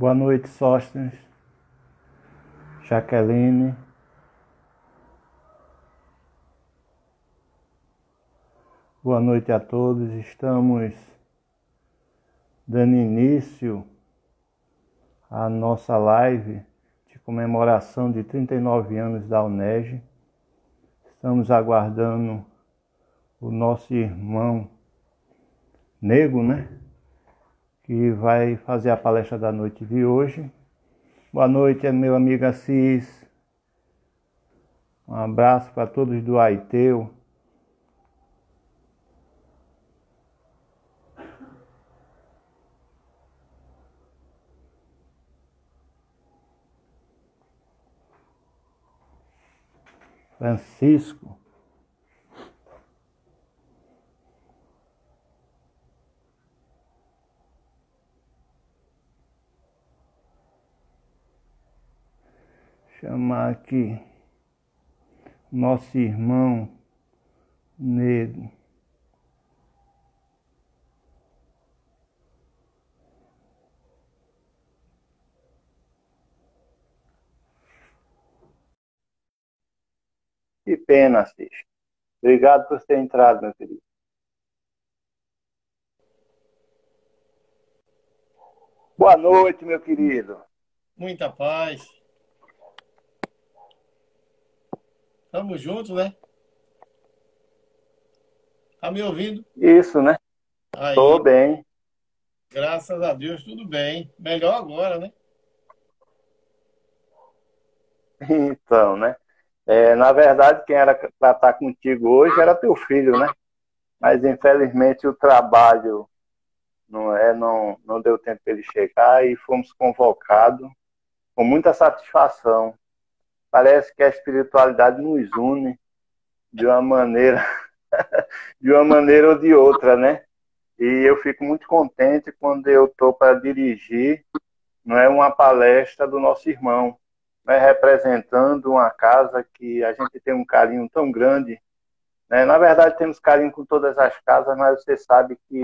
Boa noite, Sóstenes, Jaqueline. Boa noite a todos. Estamos dando início à nossa live de comemoração de 39 anos da UNEG. Estamos aguardando o nosso irmão Nego, que vai fazer a palestra da noite de hoje. Boa noite, meu amigo Assis. Um abraço para todos do Aiteu. Francisco. Chamar aqui nosso irmão Nego. Que pena, Assis. Obrigado por ter entrado, meu querido. Boa noite, meu querido. Muita paz. Tamo junto, né? Tá me ouvindo? Isso, né? Tô Aí, bem. graças a Deus, tudo bem. Melhor agora, né? Então, né? Na verdade, quem era para estar contigo hoje era teu filho, né? Mas infelizmente o trabalho não deu tempo para ele chegar e fomos convocados com muita satisfação. Parece que a espiritualidade nos une de uma maneira, de uma maneira ou de outra, né? E eu fico muito contente quando eu estou para dirigir, não é uma palestra do nosso irmão, né, representando uma casa que a gente tem um carinho tão grande, né? Na verdade, temos carinho com todas as casas, mas você sabe que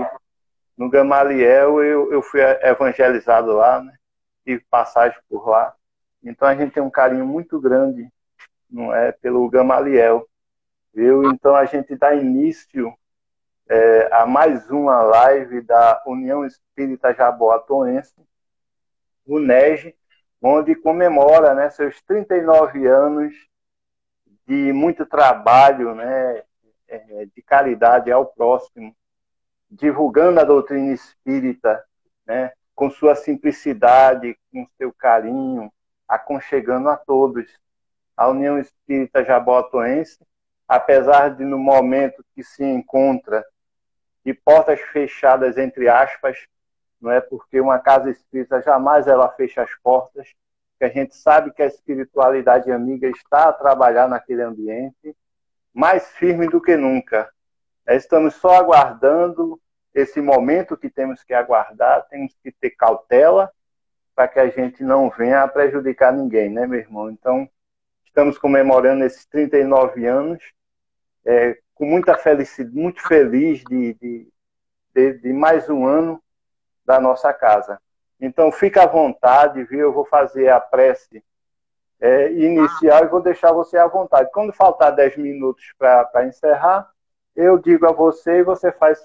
no Gamaliel eu fui evangelizado lá, né? Tive passagem por lá. Então a gente tem um carinho muito grande, não é, pelo Gamaliel, viu? Então a gente dá início a mais uma live da União Espírita Jaboatoense, UNEG, onde comemora, né, seus 39 anos de muito trabalho, né, de caridade ao próximo, divulgando a doutrina espírita, né, com sua simplicidade, com seu carinho, aconchegando a todos. A União Espírita Jaboatoense, apesar de no momento que se encontra de portas fechadas, entre aspas, não é porque uma casa espírita jamais ela fecha as portas, que a gente sabe que a espiritualidade amiga está a trabalhar naquele ambiente, mais firme do que nunca. Estamos só aguardando esse momento que temos que aguardar, temos que ter cautela para que a gente não venha a prejudicar ninguém, né, meu irmão? Então, estamos comemorando esses 39 anos, com muita felicidade, muito feliz de mais um ano da nossa casa. Então, fica à vontade, viu? Eu vou fazer a prece inicial e vou deixar você à vontade. Quando faltar 10 minutos para encerrar, eu digo a você e você faz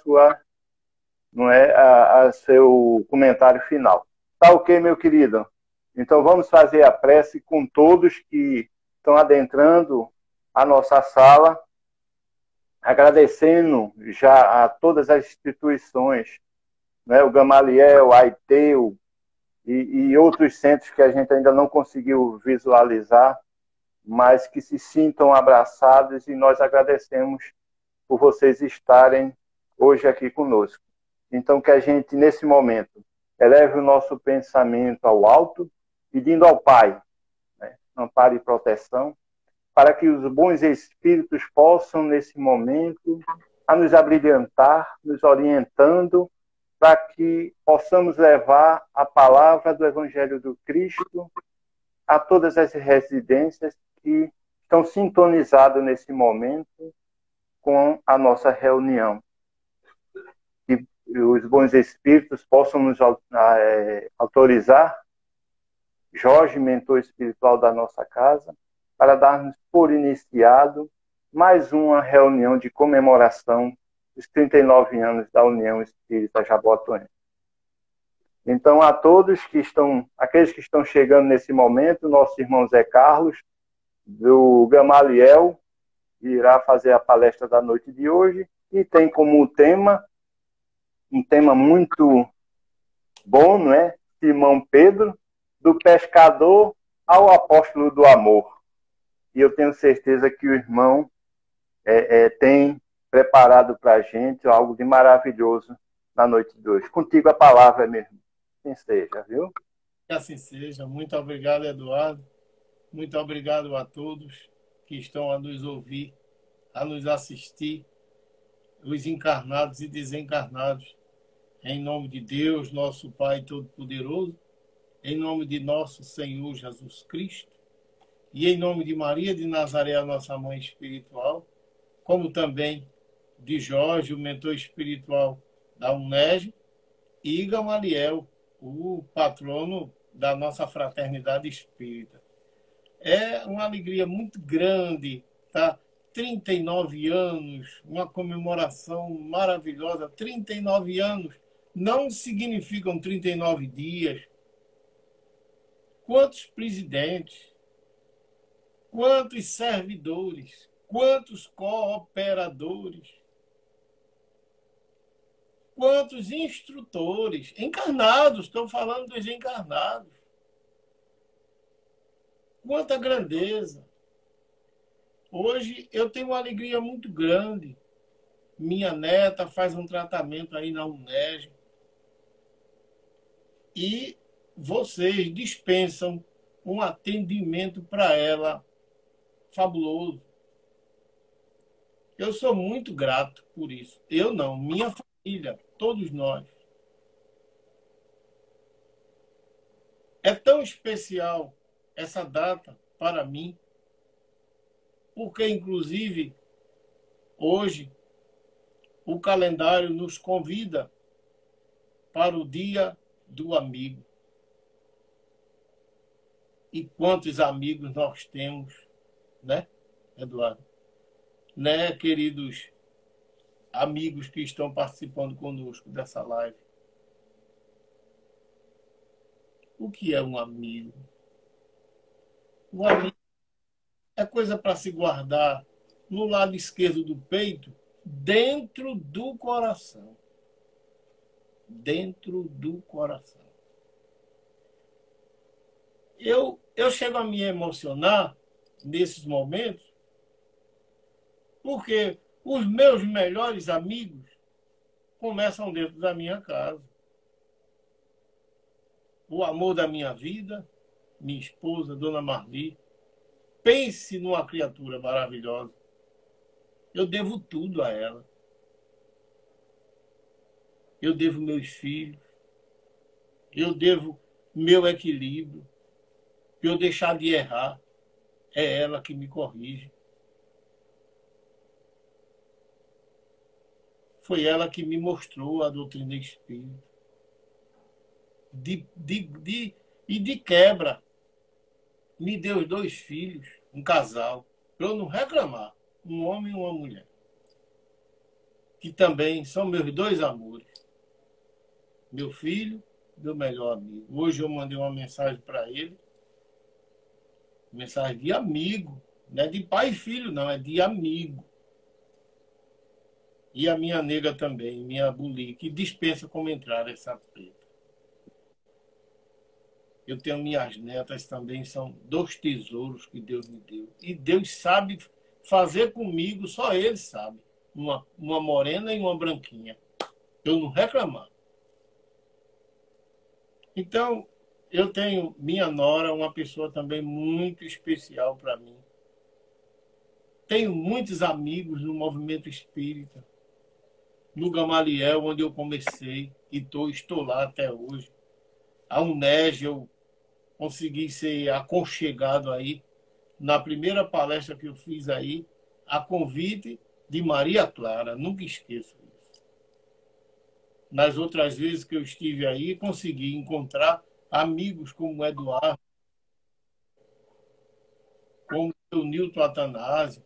seu comentário final. Tá ok, meu querido? Então, vamos fazer a prece com todos que estão adentrando a nossa sala, agradecendo já a todas as instituições, né, o Gamaliel, a Aiteu e outros centros que a gente ainda não conseguiu visualizar, mas que se sintam abraçados, e nós agradecemos por vocês estarem hoje aqui conosco. Então, que a gente, nesse momento, eleve o nosso pensamento ao alto, pedindo ao Pai, né, amparo e proteção, para que os bons espíritos possam, nesse momento, a nos abrilhantar, nos orientando, para que possamos levar a palavra do Evangelho do Cristo a todas as residências que estão sintonizadas nesse momento com a nossa reunião. Que os bons espíritos possam nos autorizar Jorge, mentor espiritual da nossa casa, para darmos por iniciado mais uma reunião de comemoração dos 39 anos da União Espírita Jaboatões. Então, a todos aqueles que estão chegando nesse momento, nosso irmão Zé Carlos, do Gamaliel, irá fazer a palestra da noite de hoje, e tem como tema, um tema muito bom, não é? Simão Pedro, do pescador ao apóstolo do amor. E eu tenho certeza que o irmão tem preparado para a gente algo de maravilhoso na noite de hoje. Contigo a palavra mesmo. Assim seja, viu? Que assim seja. Muito obrigado, Eduardo. Muito obrigado a todos que estão a nos ouvir, a nos assistir, os encarnados e desencarnados. Em nome de Deus, nosso Pai Todo-Poderoso, em nome de nosso Senhor Jesus Cristo, e em nome de Maria de Nazaré, a nossa mãe espiritual, como também de Jorge, o mentor espiritual da UNEG, e Gamaliel, o patrono da nossa fraternidade espírita. É uma alegria muito grande, tá? 39 anos, uma comemoração maravilhosa. 39 anos não significam 39 dias. Quantos presidentes, quantos servidores, quantos cooperadores, quantos instrutores, encarnados, estou falando dos encarnados. Quanta grandeza. Hoje eu tenho uma alegria muito grande. Minha neta faz um tratamento aí na UNEG. E vocês dispensam um atendimento para ela fabuloso. Eu sou muito grato por isso. Eu não, minha família, todos nós. É tão especial essa data para mim, porque, inclusive, hoje, o calendário nos convida para o Dia do Amigo. E quantos amigos nós temos, né, Eduardo? Né, queridos amigos que estão participando conosco dessa live? O que é um amigo? Um amigo é coisa para se guardar no lado esquerdo do peito, dentro do coração. Dentro do coração. Eu chego a me emocionar nesses momentos, porque os meus melhores amigos começam dentro da minha casa. O amor da minha vida, minha esposa, Dona Marli. Pense numa criatura maravilhosa. Eu devo tudo a ela. Eu devo meus filhos. Eu devo meu equilíbrio. Eu deixar de errar. É ela que me corrige. Foi ela que me mostrou a doutrina espírita. E de quebra, me deu 2 filhos, um casal, para eu não reclamar, um homem e uma mulher, que também são meus 2 amores. Meu filho, meu melhor amigo. Hoje eu mandei uma mensagem para ele, mensagem de amigo, não é de pai e filho, não, é de amigo. E a minha nega também, minha Buli, que dispensa comentar essa preta. Eu tenho minhas netas também, são 2 tesouros que Deus me deu. E Deus sabe fazer comigo, só Ele sabe. Uma morena e uma branquinha. Eu não reclamar. Então, eu tenho minha nora, uma pessoa também muito especial para mim. Tenho muitos amigos no movimento espírita. No Gamaliel, onde eu comecei, e estou lá até hoje. A UNEG, eu consegui ser aconchegado aí. Na primeira palestra que eu fiz aí, a convite de Maria Clara, nunca esqueço isso. Nas outras vezes que eu estive aí, consegui encontrar amigos como o Eduardo, como o Nilton Atanásio,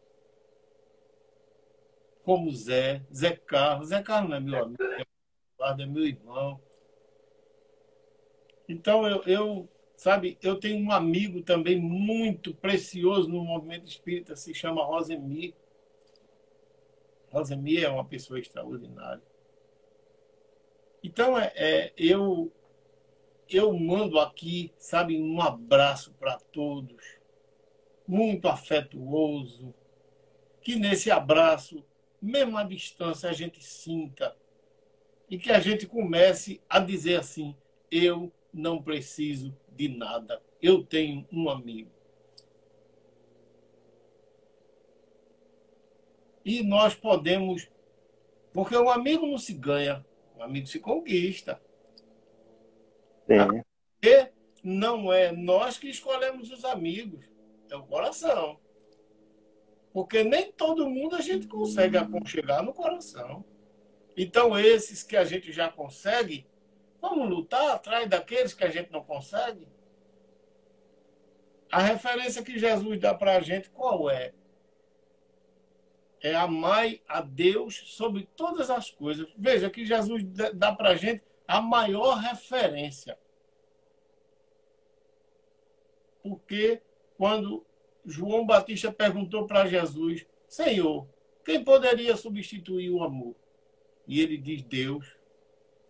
como Zé Carlos. Zé Carlos não é meu amigo, é meu irmão. Então, sabe, eu tenho um amigo também muito precioso no movimento espírita, se chama Rosemir. Rosemir é uma pessoa extraordinária. Então, eu mando aqui, sabe, um abraço para todos, muito afetuoso, que nesse abraço, mesmo à distância, a gente sinta e que a gente comece a dizer assim: eu não preciso de nada, eu tenho um amigo. E nós podemos, porque um amigo não se ganha, um amigo se conquista. Sim. E não é nós que escolhemos os amigos, é o coração. Porque nem todo mundo a gente consegue aconchegar no coração. Então, esses que a gente já consegue, vamos lutar atrás daqueles que a gente não consegue. A referência que Jesus dá para a gente, qual é? É amar a Deus sobre todas as coisas. Veja que Jesus dá para a gente a maior referência. Porque quando João Batista perguntou para Jesus: Senhor, quem poderia substituir o amor? E ele diz: Deus.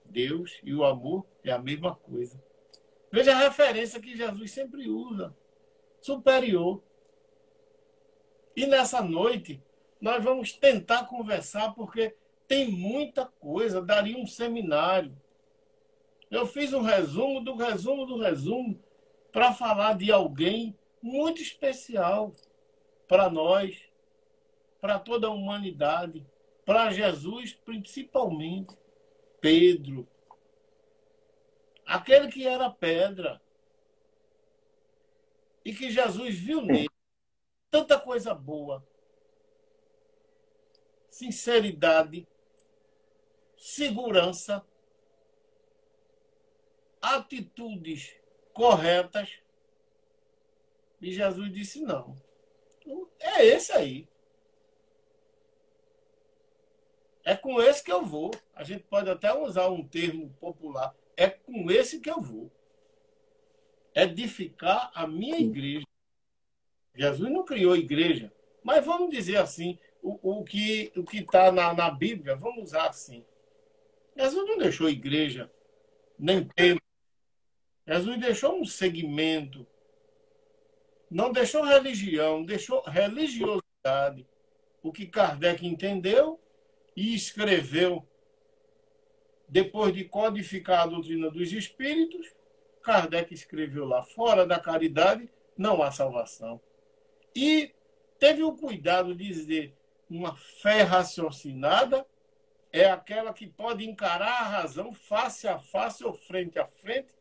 Deus e o amor é a mesma coisa. Veja a referência que Jesus sempre usa. Superior. E nessa noite, nós vamos tentar conversar, porque tem muita coisa, daria um seminário. Eu fiz um resumo do resumo do resumo para falar de alguém muito especial para nós, para toda a humanidade, para Jesus principalmente. Pedro, aquele que era pedra, e que Jesus viu nele tanta coisa boa, sinceridade, segurança, atitudes corretas, e Jesus disse: não, é esse aí. É com esse que eu vou. A gente pode até usar um termo popular. É com esse que eu vou. Edificar a minha igreja. Jesus não criou igreja, mas vamos dizer assim, o que está na Bíblia, vamos usar assim. Jesus não deixou igreja, nem templo. Jesus deixou um segmento. Não deixou religião, deixou religiosidade. O que Kardec entendeu e escreveu, depois de codificar a doutrina dos espíritos, Kardec escreveu lá: fora da caridade não há salvação. E teve o cuidado de dizer: uma fé raciocinada é aquela que pode encarar a razão face a face ou frente a frente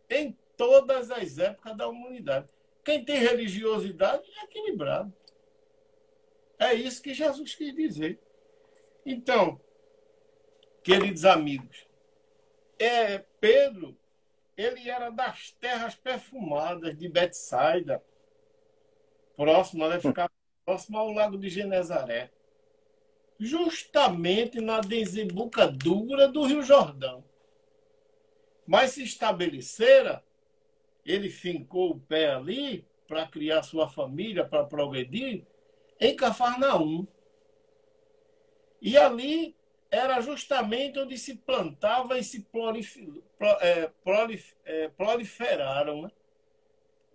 em todas as épocas da humanidade. Quem tem religiosidade é equilibrado. É isso que Jesus quis dizer. Então, queridos amigos, Pedro, ele era das terras perfumadas de Betsaida, próximo, né, ficava próximo ao lago de Genezaré, justamente na desembocadura do Rio Jordão. Mas se estabelecera, ele fincou o pé ali para criar sua família, para progredir, em Cafarnaum. E ali era justamente onde se plantava e se proliferaram, né,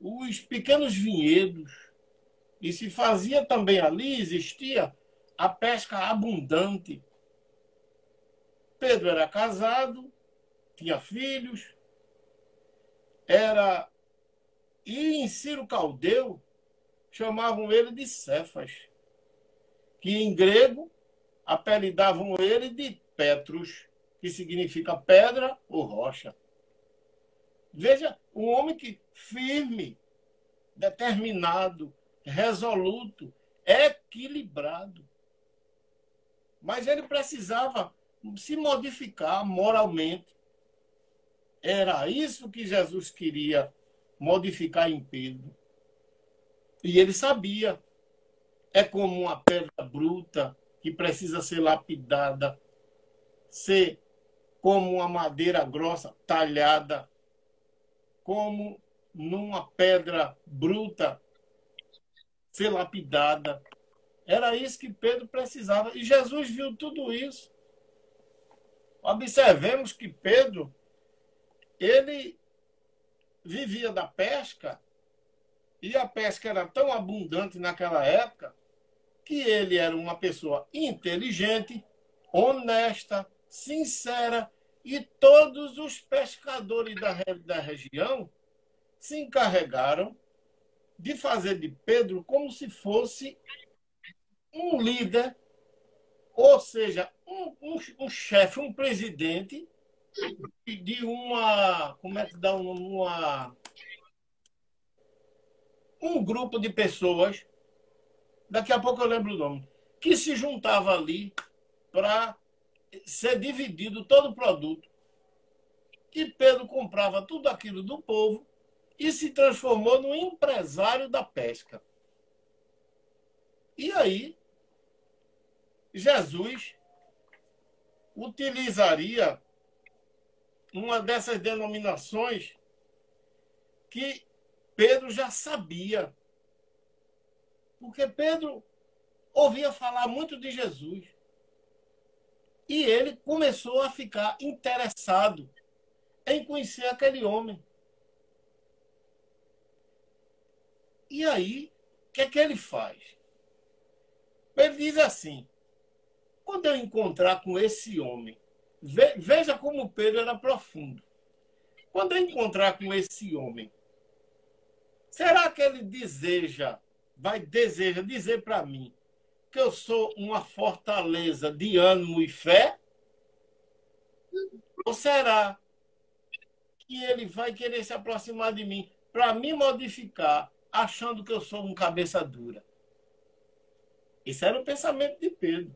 os pequenos vinhedos. E se fazia também ali, existia a pesca abundante. Pedro era casado, tinha filhos, e em Ciro Caldeu chamavam ele de Cefas, que em grego apelidavam ele de Petros, que significa pedra ou rocha. Veja, um homem que firme, determinado, resoluto, equilibrado. Mas ele precisava se modificar moralmente. Era isso que Jesus queria modificar em Pedro. E ele sabia. É como uma pedra bruta que precisa ser lapidada, ser como uma madeira grossa talhada, como numa pedra bruta ser lapidada. Era isso que Pedro precisava. E Jesus viu tudo isso. Observemos que Pedro, ele vivia da pesca, e a pesca era tão abundante naquela época que ele era uma pessoa inteligente, honesta, sincera, e todos os pescadores da região se encarregaram de fazer de Pedro como se fosse um líder, ou seja, um chefe, um presidente de uma, como é que dá um grupo de pessoas, daqui a pouco eu lembro o nome, que se juntava ali para ser dividido todo o produto. E Pedro comprava tudo aquilo do povo e se transformou no empresário da pesca. E aí, Jesus utilizaria uma dessas denominações que Pedro já sabia. Porque Pedro ouvia falar muito de Jesus. E ele começou a ficar interessado em conhecer aquele homem. E aí, o que é que ele faz? Ele diz assim: quando eu encontrar com esse homem, veja como Pedro era profundo. Quando eu encontrar com esse homem, será que ele deseja dizer para mim que eu sou uma fortaleza de ânimo e fé? Ou será que ele vai querer se aproximar de mim para me modificar, achando que eu sou um cabeça dura? Esse era o pensamento de Pedro.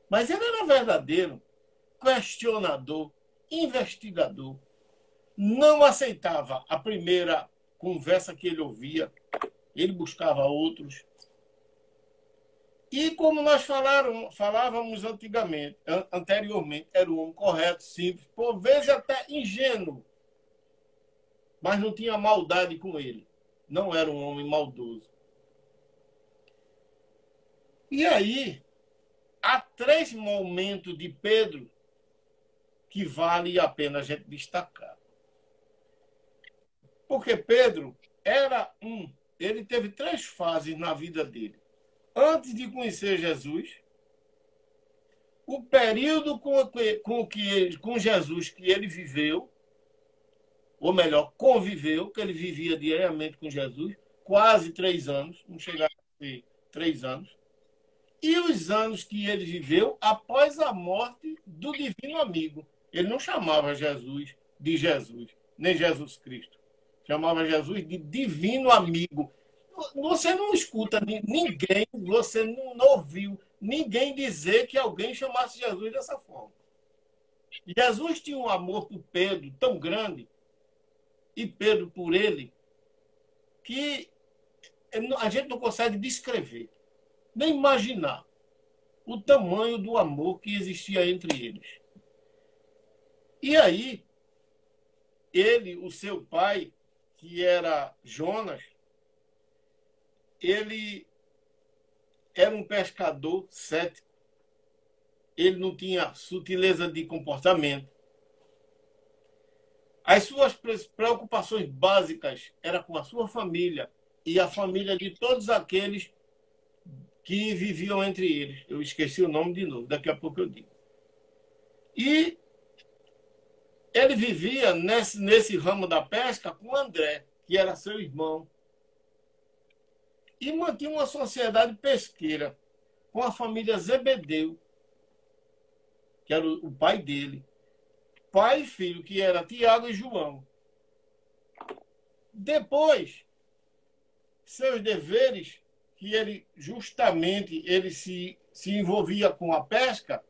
Mas ele era verdadeiro, questionador, investigador. Não aceitava a primeira conversa que ele ouvia, ele buscava outros. E como nós falávamos anteriormente, era um homem correto, simples, por vezes até ingênuo, mas não tinha maldade com ele. Não era um homem maldoso. E aí, há 3 momentos de Pedro que vale a pena a gente destacar. Porque Pedro ele teve 3 fases na vida dele. Antes de conhecer Jesus, o período com Jesus que ele viveu, ou melhor, conviveu, que ele vivia diariamente com Jesus, quase 3 anos, não chegava a ser 3 anos, e os anos que ele viveu após a morte do divino amigo. Ele não chamava Jesus de Jesus, nem Jesus Cristo. Chamava Jesus de divino amigo. Você não escuta ninguém, você não ouviu ninguém dizer que alguém chamasse Jesus dessa forma. Jesus tinha um amor por Pedro tão grande, e Pedro por ele, que a gente não consegue descrever, nem imaginar o tamanho do amor que existia entre eles. E aí, o seu pai, que era Jonas, ele era um pescador cético. Ele não tinha sutileza de comportamento. As suas preocupações básicas eram com a sua família e a família de todos aqueles que viviam entre eles. Eu esqueci o nome de novo, daqui a pouco eu digo. E ele vivia nesse ramo da pesca com André, que era seu irmão. E mantinha uma sociedade pesqueira com a família Zebedeu, que era o pai dele. Pai e filho, que era Tiago e João. Depois, seus deveres, que ele justamente se envolvia com a pesca,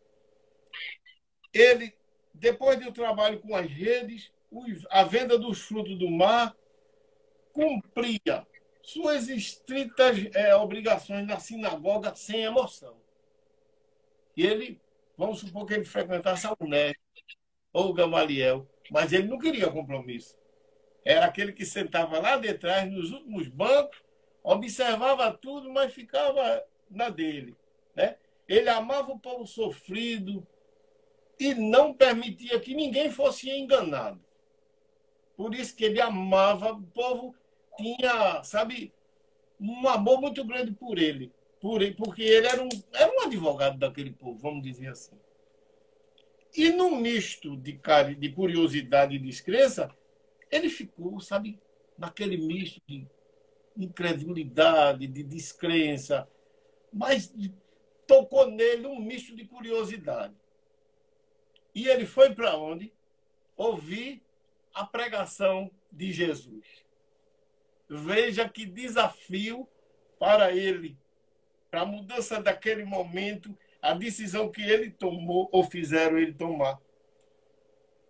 ele, depois do trabalho com as redes, a venda dos frutos do mar, cumpria suas estritas obrigações na sinagoga sem emoção. E ele, vamos supor que ele frequentasse a UNED ou o Gamaliel, mas ele não queria compromisso. Era aquele que sentava lá de trás, nos últimos bancos, observava tudo, mas ficava na dele, né? Ele amava o povo sofrido e não permitia que ninguém fosse enganado. Por isso que ele amava o povo, tinha, sabe, um amor muito grande por ele, porque ele era um advogado daquele povo, vamos dizer assim. E num misto de curiosidade e descrença, ele ficou, sabe, naquele misto de incredulidade, de descrença, mas tocou nele um misto de curiosidade. E ele foi para onde? Ouvir a pregação de Jesus. Veja que desafio para ele, para a mudança daquele momento, a decisão que ele tomou ou fizeram ele tomar.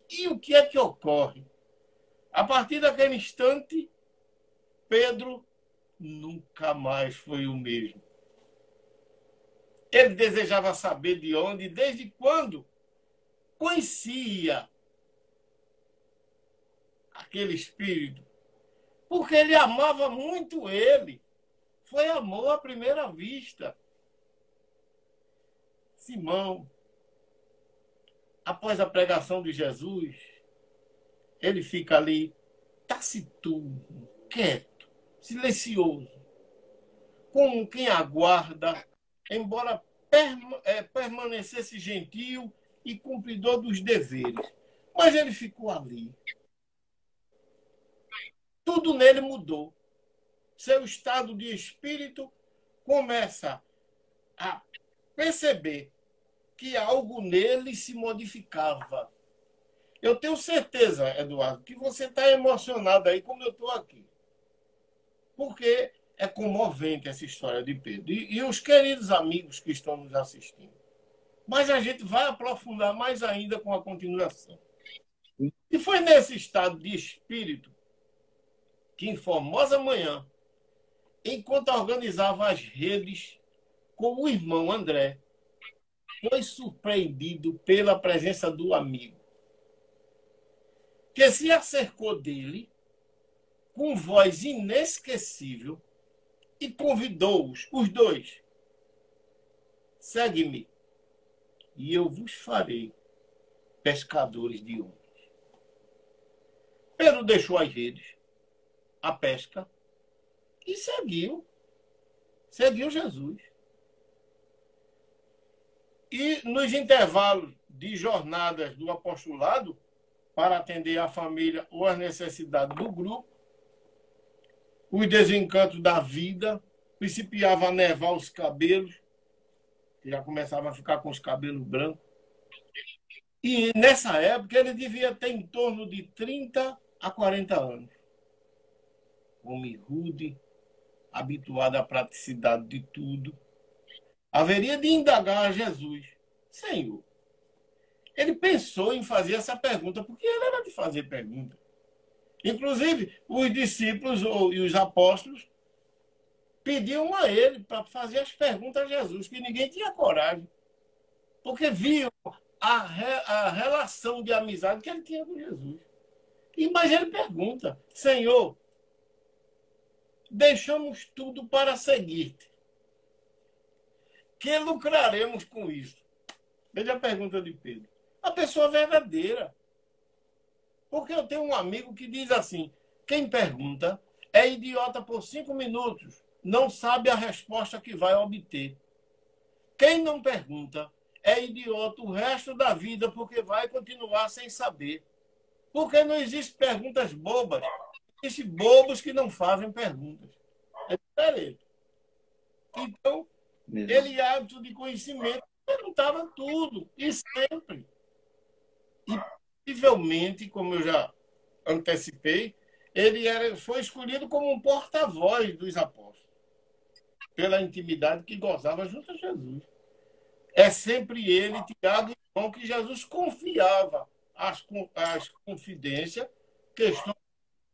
E o que é que ocorre? A partir daquele instante, Pedro nunca mais foi o mesmo. Ele desejava saber de onde, desde quando conhecia aquele espírito, porque ele amava muito ele. Foi amor à primeira vista. Simão, após a pregação de Jesus, ele fica ali taciturno, quieto, silencioso, como quem aguarda, embora permanecesse gentil e cumpridor dos deveres. Mas ele ficou ali. Tudo nele mudou. Seu estado de espírito começa a perceber que algo nele se modificava. Eu tenho certeza, Eduardo, que você está emocionado aí como eu estou aqui. Porque é comovente essa história de Pedro. E os queridos amigos que estão nos assistindo. Mas a gente vai aprofundar mais ainda com a continuação. E foi nesse estado de espírito que, em Formosa Manhã, enquanto organizava as redes com o irmão André, foi surpreendido pela presença do amigo, que se acercou dele com voz inesquecível e convidou-os, os dois: segue-me, e eu vos farei pescadores de homens. Pedro deixou as redes, a pesca, e seguiu Jesus. E nos intervalos de jornadas do apostolado, para atender a família ou as necessidades do grupo, os desencantos da vida, principiava a nevar os cabelos, que já começava a ficar com os cabelos brancos. E nessa época ele devia ter em torno de 30 a 40 anos. Homem rude, habituado à praticidade de tudo, haveria de indagar a Jesus: Senhor. Ele pensou em fazer essa pergunta, porque ele era de fazer pergunta. Inclusive, os discípulos e os apóstolos pediam a ele para fazer as perguntas a Jesus, que ninguém tinha coragem, porque viam a relação de amizade que ele tinha com Jesus. Mas ele pergunta: Senhor, deixamos tudo para seguir-te. Que lucraremos com isso? Veja a pergunta de Pedro. A pessoa verdadeira. Porque eu tenho um amigo que diz assim: quem pergunta é idiota por 5 minutos, não sabe a resposta que vai obter. Quem não pergunta é idiota o resto da vida, porque vai continuar sem saber. Porque não existem perguntas bobas. Existem bobos que não fazem perguntas. É diferente. Então, ele, hábito de conhecimento, perguntava tudo, e sempre. E, possivelmente, como eu já antecipei, ele foi escolhido como um porta-voz dos apóstolos, pela intimidade que gozava junto a Jesus. É sempre ele, Tiago e João, que Jesus confiava as confidências, questões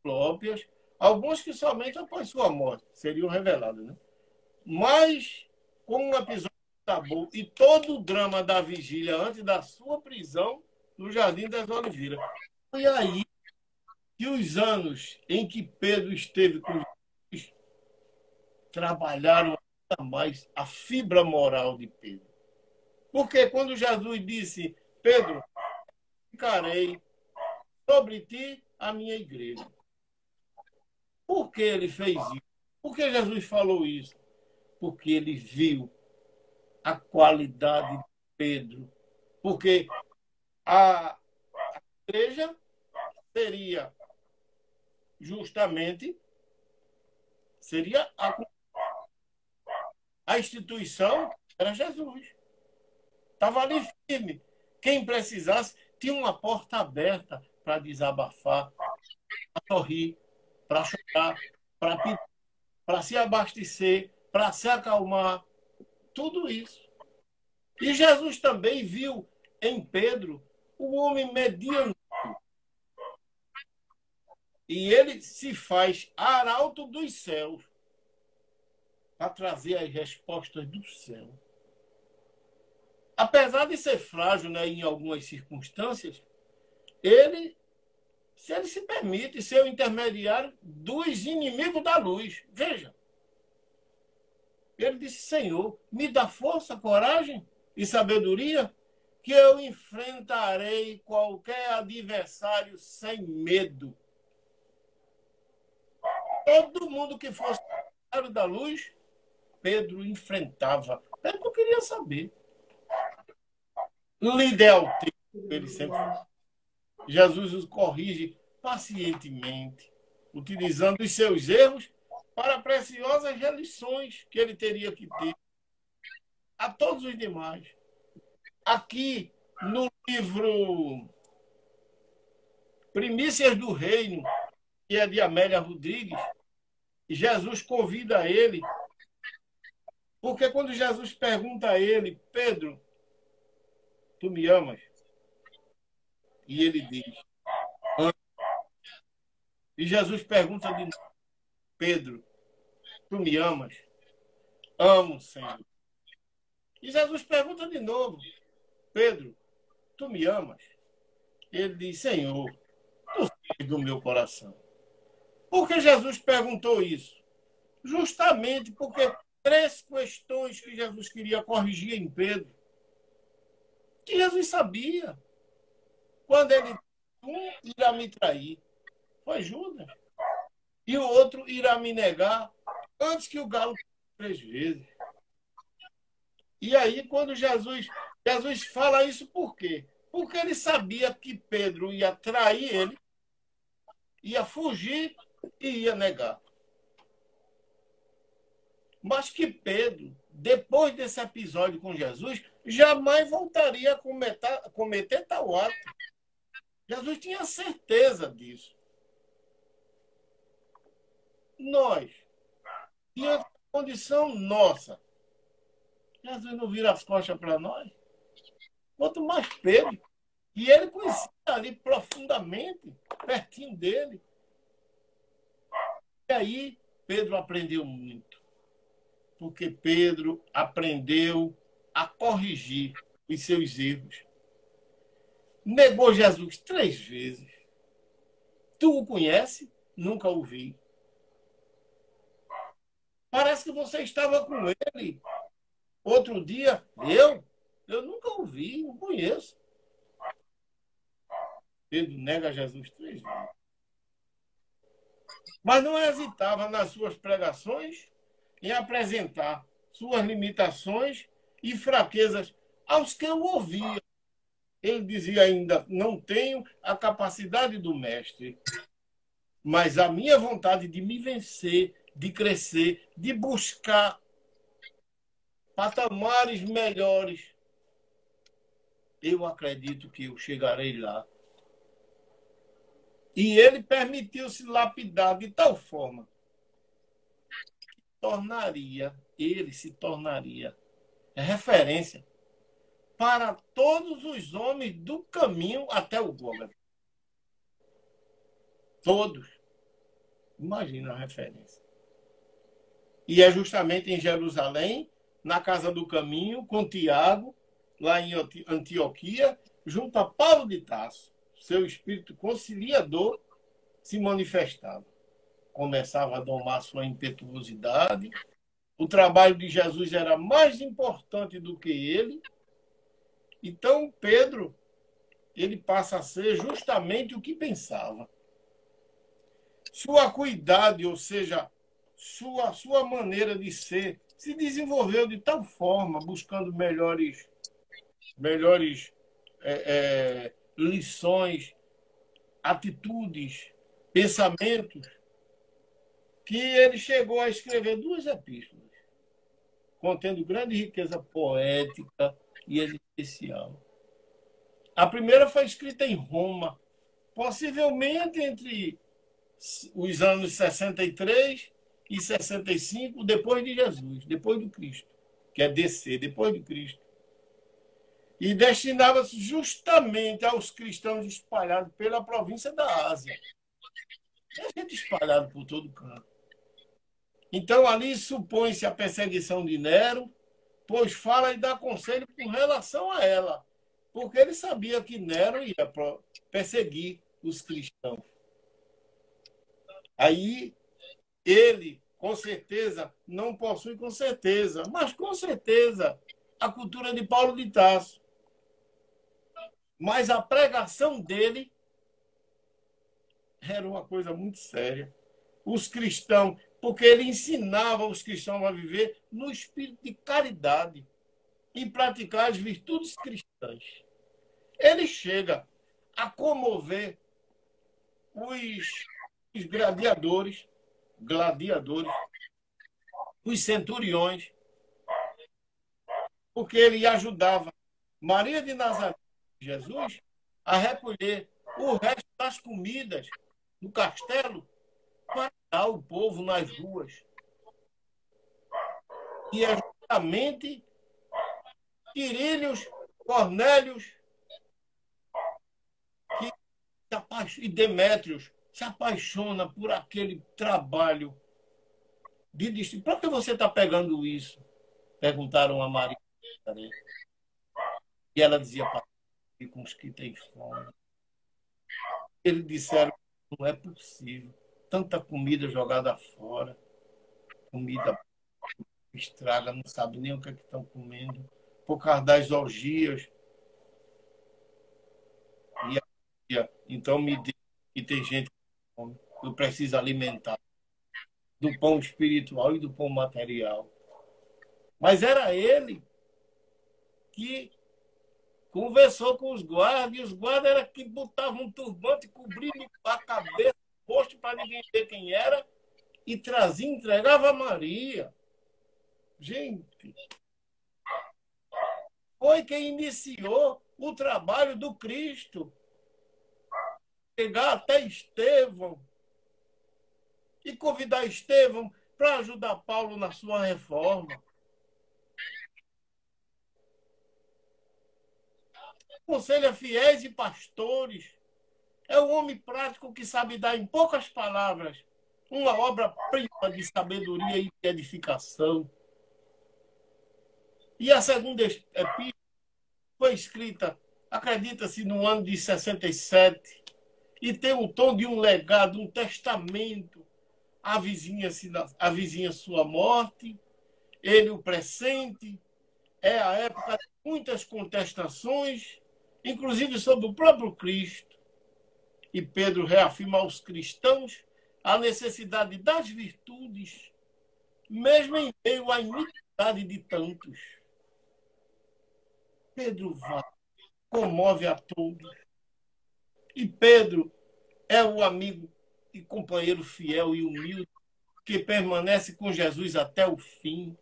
próprias, Alguns que somente após sua morte seriam revelados, né? Mas, com um episódio de Tabu e todo o drama da vigília antes da sua prisão no Jardim das Oliveiras. Foi aí que os anos em que Pedro esteve com Jesus trabalharam ainda mais a fibra moral de Pedro. Porque quando Jesus disse, Pedro, ficarei sobre ti a minha igreja. Por que ele fez isso? Por que Jesus falou isso? Porque ele viu a qualidade de Pedro. Porque a igreja seria justamente a instituição era Jesus. Estava ali firme. Quem precisasse tinha uma porta aberta para desabafar, para sorrir, para chorar, para se abastecer, para se acalmar. Tudo isso. E Jesus também viu em Pedro o homem mediano. E ele se faz arauto dos céus para trazer as respostas do céu. Apesar de ser frágil, né, em algumas circunstâncias, se ele se permite ser o intermediário dos inimigos da luz. Veja. Ele disse, Senhor, me dá força, coragem e sabedoria, que eu enfrentarei qualquer adversário sem medo. Todo mundo que fosse da luz, Pedro enfrentava. Pedro não queria saber. Lealdade, ele sempre. Jesus os corrige pacientemente, utilizando os seus erros para preciosas lições que ele teria que ter a todos os demais. Aqui no livro Primícias do Reino, que é de Amélia Rodrigues, Jesus convida ele, porque quando Jesus pergunta a ele, Pedro, tu me amas? E ele diz, amo. E Jesus pergunta de novo, Pedro, tu me amas? Amo, Senhor. E Jesus pergunta de novo, Pedro, tu me amas? Ele diz, Senhor, tu sabes do meu coração. Por que Jesus perguntou isso? Justamente porque 3 questões que Jesus queria corrigir em Pedro, que Jesus sabia. Quando ele um irá me trair, foi Judas. E o outro irá me negar antes que o galo 3 vezes. E aí, quando Jesus fala isso por quê? Porque ele sabia que Pedro ia trair ele, ia fugir e ia negar. Mas que Pedro, depois desse episódio com Jesus, jamais voltaria a cometer tal ato. Jesus tinha certeza disso. Nós, diante da condição nossa, Jesus não vira as costas para nós. Quanto mais Pedro, e ele conhecia ali profundamente, pertinho dele. E aí, Pedro aprendeu muito. Porque Pedro aprendeu a corrigir os seus erros. Negou Jesus 3 vezes. Tu o conhece? Nunca o vi. Parece que você estava com ele outro dia. Eu nunca o vi, não conheço. Pedro nega Jesus 3 vezes. Mas não hesitava nas suas pregações em apresentar suas limitações e fraquezas aos que o ouviam. Ele dizia ainda, não tenho a capacidade do mestre, mas a minha vontade de me vencer, de crescer, de buscar patamares melhores, eu acredito que eu chegarei lá. E ele permitiu-se lapidar de tal forma que ele se tornaria referência para todos os homens do caminho até o Gólgota. Todos. Imagina a referência. E é justamente em Jerusalém, na Casa do Caminho, com Tiago, lá em Antioquia, junto a Paulo de Tarso. Seu espírito conciliador se manifestava. Começava a domar sua impetuosidade. O trabalho de Jesus era mais importante do que ele. Então, Pedro, ele passa a ser justamente o que pensava. Sua acuidade, ou seja, sua maneira de ser, se desenvolveu de tal forma, buscando melhores lições, atitudes, pensamentos, que ele chegou a escrever 2 epístolas, contendo grande riqueza poética e existencial. A primeira foi escrita em Roma, possivelmente entre os anos 63 e 65, depois de Jesus, depois do Cristo, que é DC, depois do Cristo. E destinava-se justamente aos cristãos espalhados pela província da Ásia. É gente espalhada por todo canto. Então, ali supõe-se a perseguição de Nero, pois fala e dá conselho com relação a ela, porque ele sabia que Nero ia perseguir os cristãos. Aí, ele, com certeza, não possui com certeza, mas com certeza, a cultura de Paulo de Tarso. Mas a pregação dele era uma coisa muito séria. Os cristãos, porque ele ensinava os cristãos a viver no espírito de caridade e praticar as virtudes cristãs. Ele chega a comover os gladiadores, os centuriões, porque ele ajudava Maria de Nazaré e Jesus a recolher o resto das comidas do castelo para dar ao povo nas ruas. E é justamente Quirílios, Cornélios e Demétrios se apaixona por aquele trabalho de distribuir. Para que você está pegando isso? Perguntaram a Maria. E ela dizia para com os que têm fome. Eles disseram que não é possível. Tanta comida jogada fora. Comida estraga, não sabe nem o que é que estão comendo. Por causa das orgias. Então me diz que tem gente com fome. Eu preciso alimentar. Do pão espiritual e do pão material. Mas era ele que conversou com os guardas, e os guardas eram que botavam um turbante cobrindo a cabeça, o rosto, para ninguém ver quem era, e trazia, entregava a Maria. Gente, foi quem iniciou o trabalho do Cristo. Chegar até Estevão e convidar Estevão para ajudar Paulo na sua reforma. Aconselha fiéis e pastores. É um homem prático que sabe dar, em poucas palavras, uma obra-prima de sabedoria e de edificação. E a segunda epístola foi escrita, acredita-se, no ano de 67, e tem um tom de um legado, um testamento. Avizinha sua morte, ele o pressente, é a época de muitas contestações, inclusive sobre o próprio Cristo. E Pedro reafirma aos cristãos a necessidade das virtudes, mesmo em meio à iniquidade de tantos. Pedro vai, comove a todos. E Pedro é o amigo e companheiro fiel e humilde que permanece com Jesus até o fim.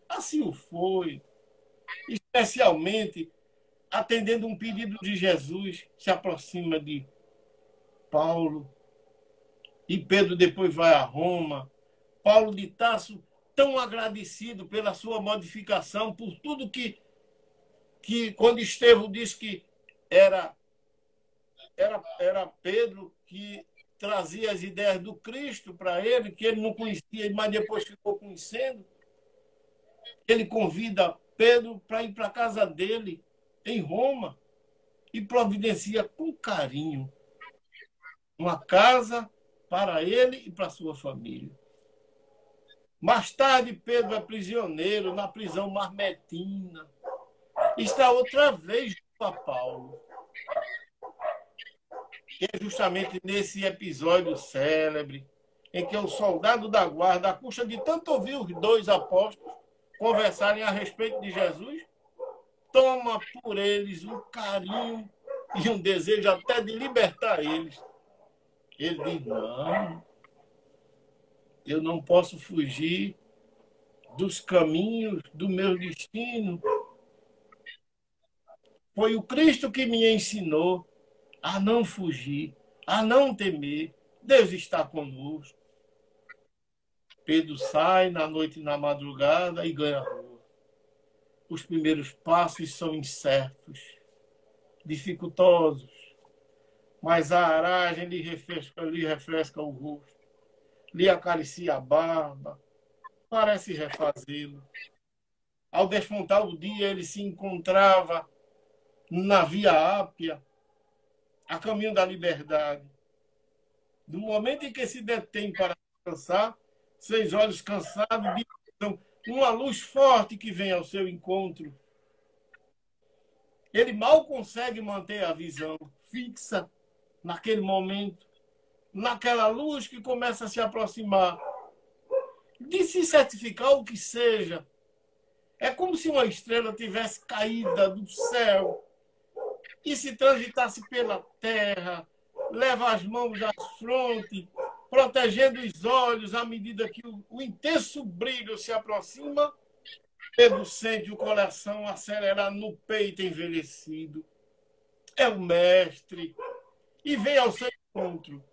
Assim o foi. Especialmente atendendo um pedido de Jesus, se aproxima de Paulo. E Pedro depois vai a Roma. Paulo de Tarso, tão agradecido pela sua modificação, por tudo que quando Estevão disse que era Pedro que trazia as ideias do Cristo para ele, que ele não conhecia, mas depois ficou conhecendo. Ele convida Pedro para ir para a casa dele, em Roma, e providencia com carinho uma casa para ele e para sua família. Mais tarde, Pedro é prisioneiro na prisão marmetina. Está outra vez junto a Paulo. E é justamente nesse episódio célebre em que o soldado da guarda, à custa de tanto ouvir os dois apóstolos conversarem a respeito de Jesus, toma por eles um carinho e um desejo até de libertar eles. Ele diz, não, eu não posso fugir dos caminhos do meu destino. Foi o Cristo que me ensinou a não fugir, a não temer. Deus está conosco. Pedro sai na noite e na madrugada e ganha a rua. Os primeiros passos são incertos, dificultosos, mas a aragem lhe refresca o rosto, lhe acaricia a barba, parece refazê-lo. Ao despontar o dia, ele se encontrava na Via Ápia, a caminho da liberdade. No momento em que se detém para descansar, seus olhos cansados divisam uma luz forte que vem ao seu encontro. Ele mal consegue manter a visão fixa naquele momento, naquela luz que começa a se aproximar. De se certificar o que seja, é como se uma estrela tivesse caída do céu e se transitasse pela terra, leva as mãos à fronte, protegendo os olhos à medida que o intenso brilho se aproxima. Pedro sente o coração acelerar no peito envelhecido. É o mestre e vem ao seu encontro.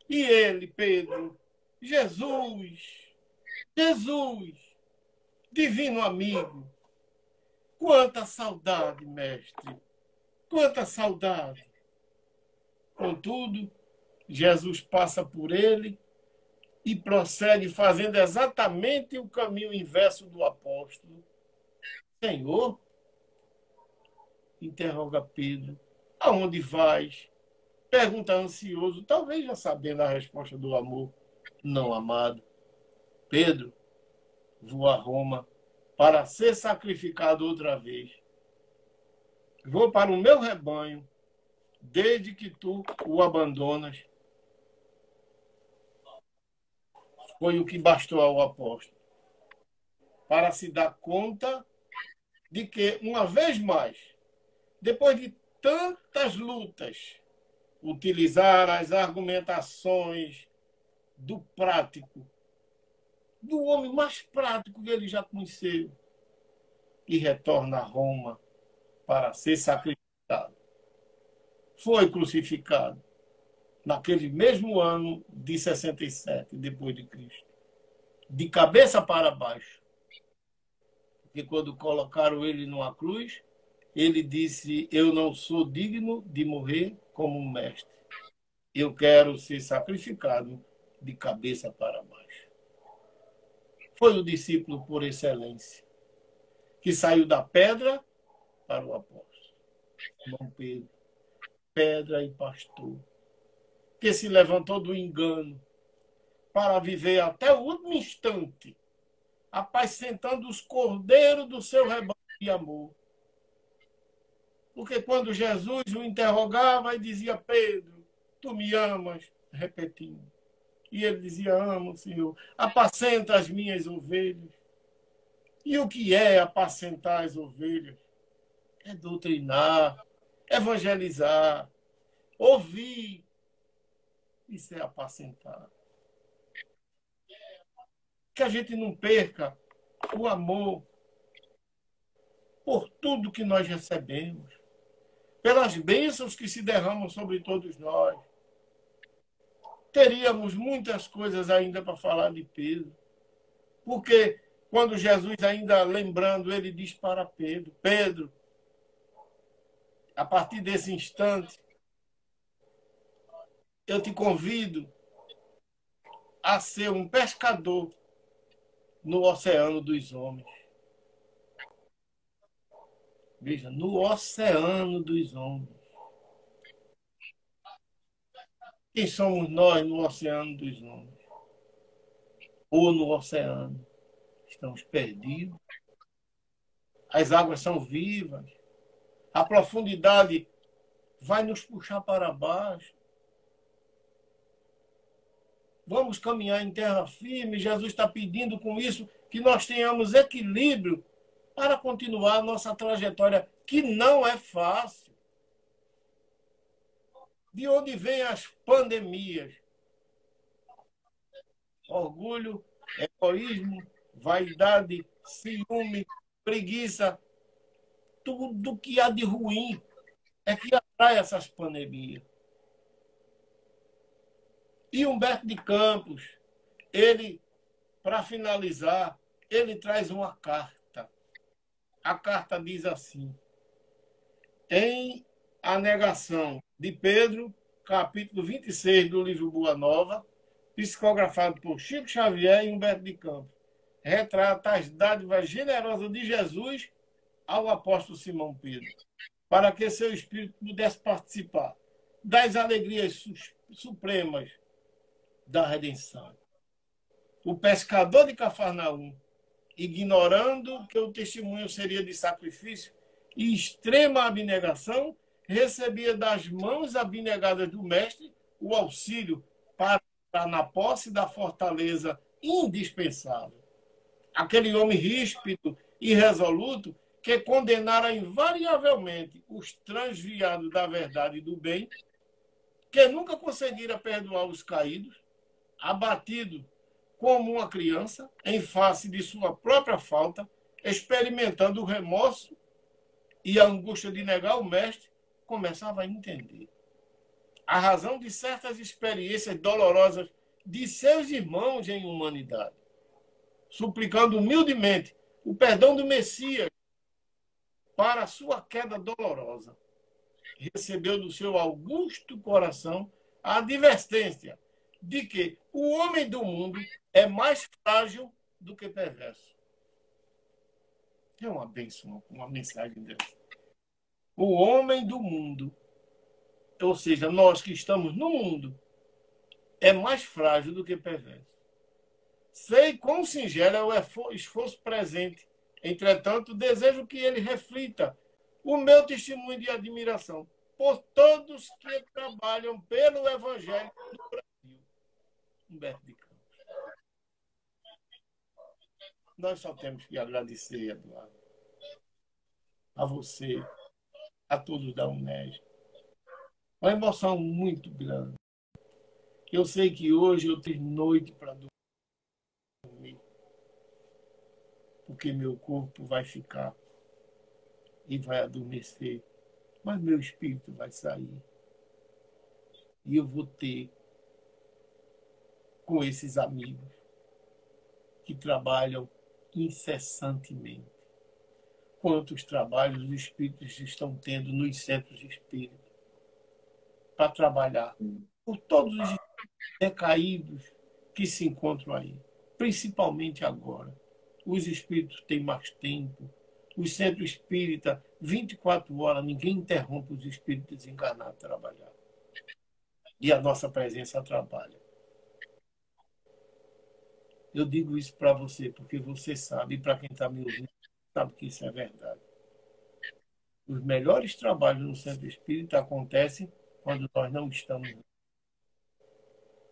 E ele, Pedro, Jesus, divino amigo, quanta saudade, mestre, quanta saudade. Contudo, Jesus passa por ele e prossegue fazendo exatamente o caminho inverso do apóstolo. Senhor, interroga Pedro, aonde vais? Pergunta ansioso, talvez já sabendo a resposta do amor. Não, amado. Pedro, vou a Roma para ser sacrificado outra vez. Vou para o meu rebanho, desde que tu o abandonas. Foi o que bastou ao apóstolo para se dar conta de que, uma vez mais, depois de tantas lutas, utilizar as argumentações do prático, do homem mais prático que ele já conheceu, e retorna a Roma para ser sacrificado. Foi crucificado naquele mesmo ano de 67 depois de Cristo, de cabeça para baixo. Porque quando colocaram ele numa cruz, ele disse, eu não sou digno de morrer como um mestre. Eu quero ser sacrificado de cabeça para baixo. Foi o discípulo por excelência, que saiu da pedra para o apóstolo. Irmão Pedro, pedra e pastor, que se levantou do engano para viver até o último instante, apacentando os cordeiros do seu rebanho de amor. Porque quando Jesus o interrogava e dizia, Pedro, tu me amas? Repetindo. E ele dizia, amo, Senhor. Apacenta as minhas ovelhas. E o que é apacentar as ovelhas? É doutrinar, evangelizar, ouvir. Isso é apacentar. Que a gente não perca o amor por tudo que nós recebemos, pelas bênçãos que se derramam sobre todos nós. Teríamos muitas coisas ainda para falar de Pedro, porque quando Jesus, ainda lembrando, ele diz para Pedro, Pedro, a partir desse instante, eu te convido a ser um pescador no oceano dos homens. Veja, no oceano dos homens. Quem somos nós no oceano dos homens? Ou no oceano? Estamos perdidos. As águas são vivas. A profundidade vai nos puxar para baixo. Vamos caminhar em terra firme. Jesus está pedindo com isso que nós tenhamos equilíbrio para continuar a nossa trajetória, que não é fácil. De onde vêm as pandemias? Orgulho, egoísmo, vaidade, ciúme, preguiça, tudo que há de ruim é que atrai essas pandemias. E Humberto de Campos, ele, para finalizar, ele traz uma carta. A carta diz assim: em A Negação de Pedro, capítulo 26 do livro Boa Nova, psicografado por Chico Xavier e Humberto de Campos, retrata as dádivas generosas de Jesus ao apóstolo Simão Pedro, para que seu espírito pudesse participar das alegrias supremas da redenção. O pescador de Cafarnaum, ignorando que o testemunho seria de sacrifício e extrema abnegação, recebia das mãos abnegadas do mestre o auxílio para estar na posse da fortaleza indispensável. Aquele homem ríspido e resoluto que condenara invariavelmente os transviados da verdade e do bem, que nunca conseguira perdoar os caídos, abatido como uma criança, em face de sua própria falta, experimentando o remorso e a angústia de negar o mestre, começava a entender a razão de certas experiências dolorosas de seus irmãos em humanidade, suplicando humildemente o perdão do Messias para a sua queda dolorosa. Recebeu do seu augusto coração a advertência de que o homem do mundo é mais frágil do que perverso. É uma bênção, uma mensagem dessa. O homem do mundo, ou seja, nós que estamos no mundo, é mais frágil do que perverso. Sei quão singelo é o esforço presente, entretanto, desejo que ele reflita o meu testemunho de admiração por todos que trabalham pelo Evangelho do Brasil. Humberto de Campos. Nós só temos que agradecer, Eduardo, a você, a todos da Unesp. Uma emoção muito grande. Eu sei que hoje eu tenho noite para dormir, porque meu corpo vai ficar e vai adormecer, mas meu espírito vai sair. E eu vou ter com esses amigos que trabalham incessantemente. Quantos trabalhos os espíritos estão tendo nos centros espíritas para trabalhar por todos os decaídos que se encontram aí, principalmente agora. Os espíritos têm mais tempo, os centros espíritas, 24 horas, ninguém interrompe os espíritos desencarnados a trabalhar. E a nossa presença trabalha. Eu digo isso para você, porque você sabe, e para quem está me ouvindo, sabe que isso é verdade. Os melhores trabalhos no centro espírita acontecem quando nós não estamos.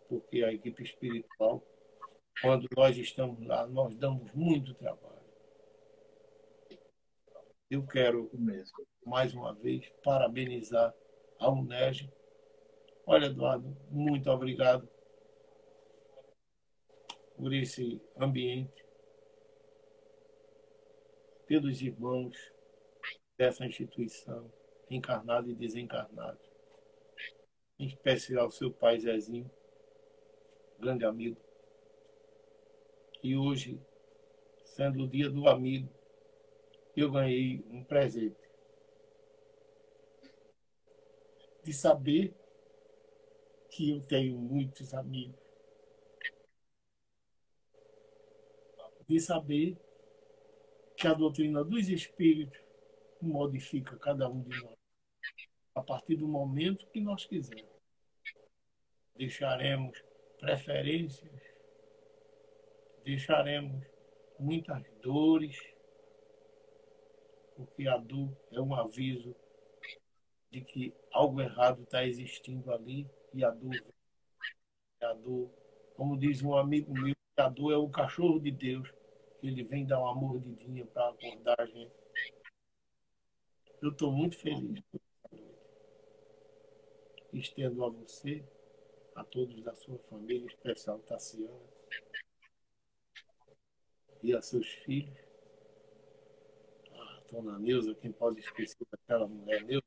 Porque a equipe espiritual, quando nós estamos lá, nós damos muito trabalho. Eu quero, mais uma vez, parabenizar a Unesp. Olha, Eduardo, muito obrigado por esse ambiente, pelos irmãos dessa instituição, encarnados e desencarnados. Em especial seu pai Zezinho, grande amigo. E hoje, sendo o dia do amigo, eu ganhei um presente de saber que eu tenho muitos amigos, de saber que a doutrina dos espíritos modifica cada um de nós a partir do momento que nós quisermos. Deixaremos preferências, deixaremos muitas dores, porque a dor é um aviso de que algo errado está existindo ali, e a dor, como diz um amigo meu, a dor é o cachorro de Deus, que ele vem dar uma mordidinha para acordar a gente. Eu estou muito feliz por essa noite. Estendo a você, a todos da sua família, em especial Tassiana, e a seus filhos, a dona Neuza, quem pode esquecer daquela mulher Neuza,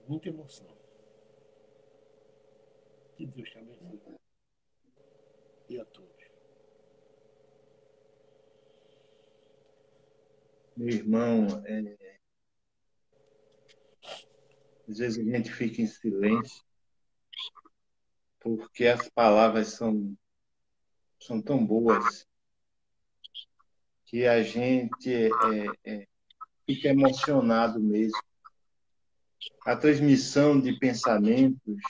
muita emoção. Que Deus te abençoe. E a todos. Meu irmão, às vezes a gente fica em silêncio, porque as palavras são tão boas que a gente fica emocionado mesmo. A transmissão de pensamentos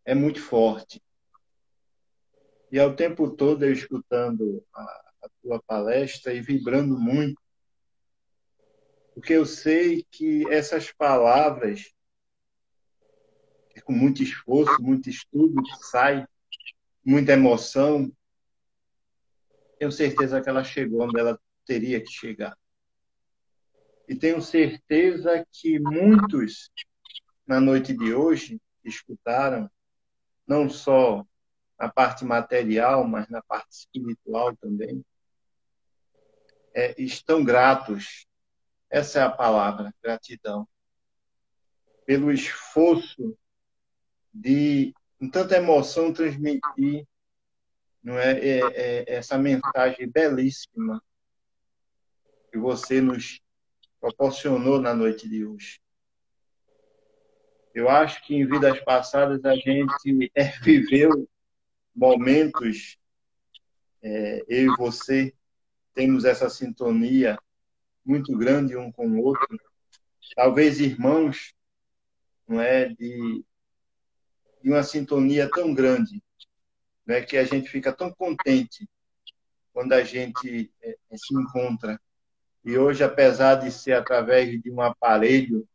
é muito forte. E ao tempo todo eu escutando a tua palestra e vibrando muito, porque eu sei que essas palavras, com muito esforço, muito estudo, que sai, muita emoção, tenho certeza que ela chegou onde ela teria que chegar. E tenho certeza que muitos, na noite de hoje, escutaram, não só na parte material, mas na parte espiritual também, estão gratos. Essa é a palavra, gratidão. Pelo esforço de, com tanta emoção, transmitir, não essa mensagem belíssima que você nos proporcionou na noite de hoje. Eu acho que em vidas passadas a gente viveu momentos, eu e você temos essa sintonia muito grande um com o outro, talvez irmãos, não é, de uma sintonia tão grande, né, que a gente fica tão contente quando a gente se encontra. E hoje, apesar de ser através de um aparelho,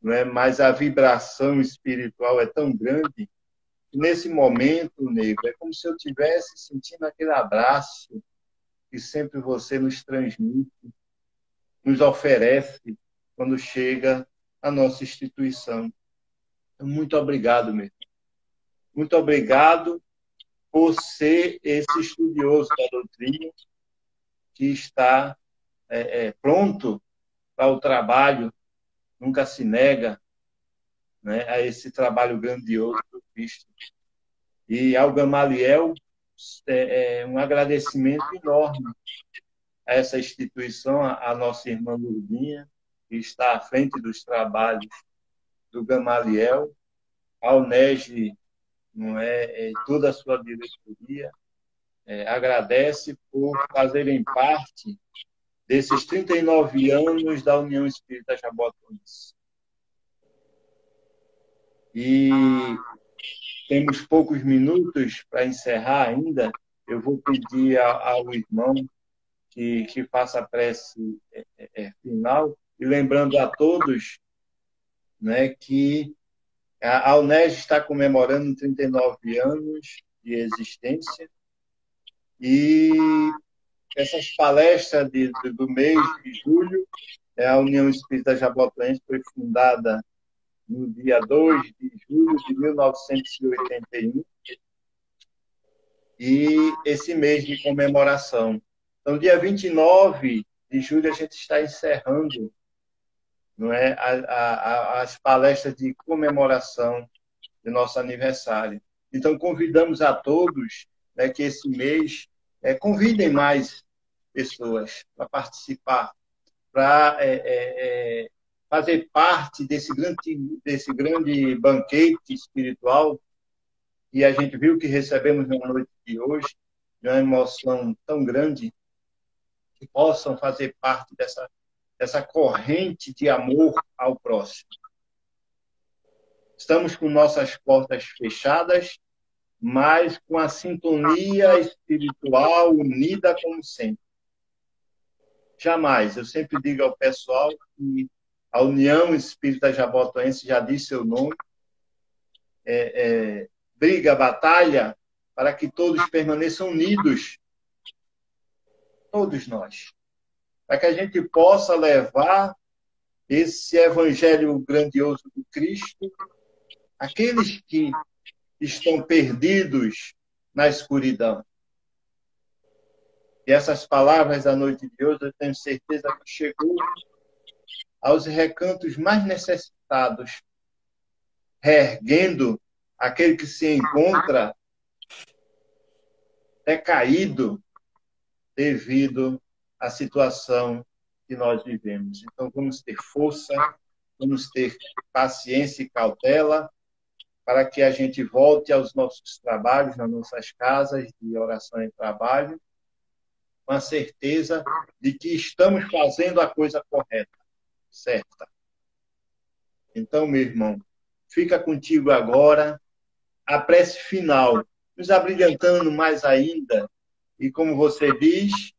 não é, mas a vibração espiritual é tão grande que nesse momento, Nego, é como se eu estivesse sentindo aquele abraço que sempre você nos transmite, nos oferece quando chega à nossa instituição. Então, muito obrigado mesmo. Muito obrigado por ser esse estudioso da doutrina que está pronto para o trabalho, nunca se nega, né, a esse trabalho grandioso do Cristo. E ao Gamaliel, um agradecimento enorme a essa instituição, a nossa irmã Lourdinha, que está à frente dos trabalhos do Gamaliel, ao NEG, não é, toda a sua diretoria, agradece por fazerem parte desses 39 anos da União Espírita Jaboatões. E temos poucos minutos para encerrar ainda. Eu vou pedir ao irmão que faça a prece final, e lembrando a todos, né, que a UNEG está comemorando 39 anos de existência, e essas palestras do mês de julho, a União Espírita Jaboatões foi fundada no dia 2 de julho de 1981, e esse mês de comemoração. Então, dia 29 de julho, a gente está encerrando, não é, as palestras de comemoração do nosso aniversário. Então, convidamos a todos, né, que esse mês convidem mais pessoas para participar, para fazer parte desse grande banquete espiritual, e a gente viu que recebemos na noite de hoje, de uma emoção tão grande, que possam fazer parte dessa corrente de amor ao próximo. Estamos com nossas portas fechadas, mas com a sintonia espiritual unida como sempre. Jamais, eu sempre digo ao pessoal que a União Espírita Jabotoense já disse seu nome, briga, batalha, para que todos permaneçam unidos, todos nós, para que a gente possa levar esse evangelho grandioso do Cristo àqueles que estão perdidos na escuridão. E essas palavras da noite de hoje, eu tenho certeza que chegou aos recantos mais necessitados, reerguendo aquele que se encontra decaído devido à situação que nós vivemos. Então, vamos ter força, vamos ter paciência e cautela para que a gente volte aos nossos trabalhos, nas nossas casas de oração e trabalho, com a certeza de que estamos fazendo a coisa correta, certa. Então, meu irmão, fica contigo agora a prece final, nos abrilhantando mais ainda. E como você diz,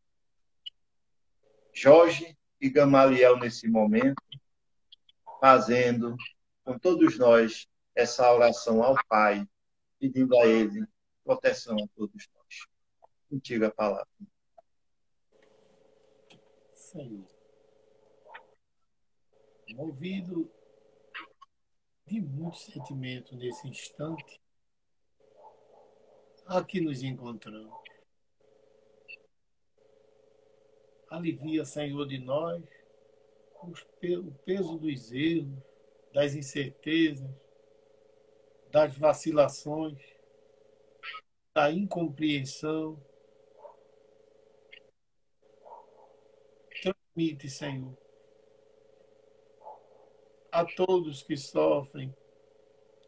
Jorge e Gamaliel nesse momento, fazendo com todos nós essa oração ao Pai, pedindo a Ele proteção a todos nós. Contigo a palavra. Senhor, movido de muito sentimento nesse instante, aqui nos encontramos. Alivia, Senhor, de nós o peso dos erros, das incertezas, das vacilações, da incompreensão. Transmite, Senhor, a todos que sofrem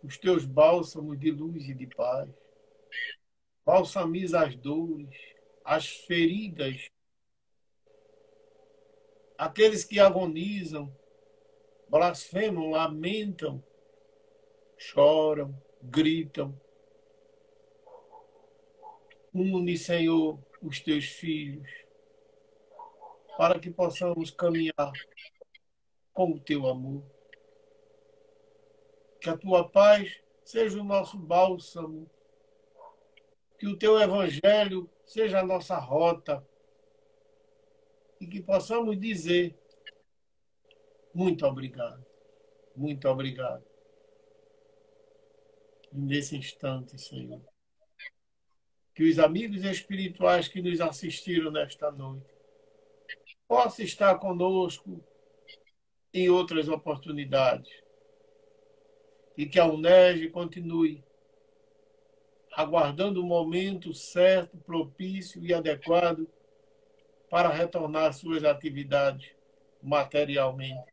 os teus bálsamos de luz e de paz. Balsamiza as dores, as feridas, aqueles que agonizam, blasfemam, lamentam, choram, gritam. Une, Senhor, os teus filhos, para que possamos caminhar com o teu amor. Que a tua paz seja o nosso bálsamo, que o teu evangelho seja a nossa rota, e que possamos dizer muito obrigado, muito obrigado. E nesse instante, Senhor, que os amigos espirituais que nos assistiram nesta noite possam estar conosco em outras oportunidades, e que a UNERJ continue aguardando o momento certo, propício e adequado para retornar às suas atividades materialmente.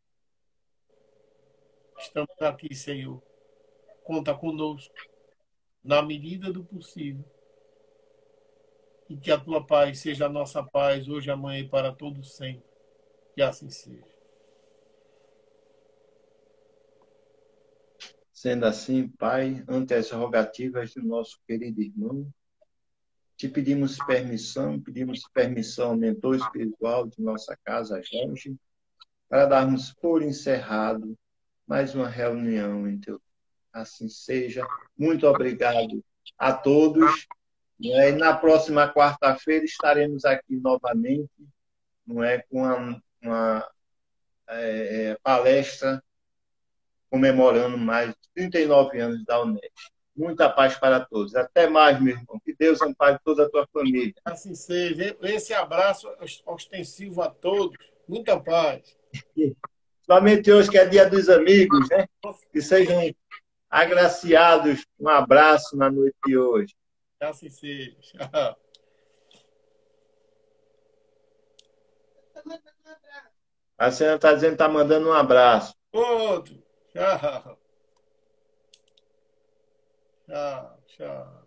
Estamos aqui, Senhor. Conta conosco, na medida do possível. E que a tua paz seja a nossa paz, hoje, amanhã e para todo sempre. Que assim seja. Sendo assim, Pai, ante as rogativas do nosso querido irmão, te pedimos permissão ao mentor espiritual de nossa casa, Jorge, para darmos por encerrado mais uma reunião em teu. Assim seja. Muito obrigado a todos. E na próxima quarta-feira estaremos aqui novamente, com uma palestra comemorando mais de 39 anos da UNERJ. Muita paz para todos. Até mais, meu irmão. Que Deus ampare toda a tua família. Assim seja. Esse abraço ostensivo a todos. Muita paz. Somente hoje, que é dia dos amigos, né? Que sejam agraciados. Um abraço na noite de hoje. Assim seja. Tchau. A senhora está dizendo que está mandando um abraço. Outro. Tchau. Tchau, tchau.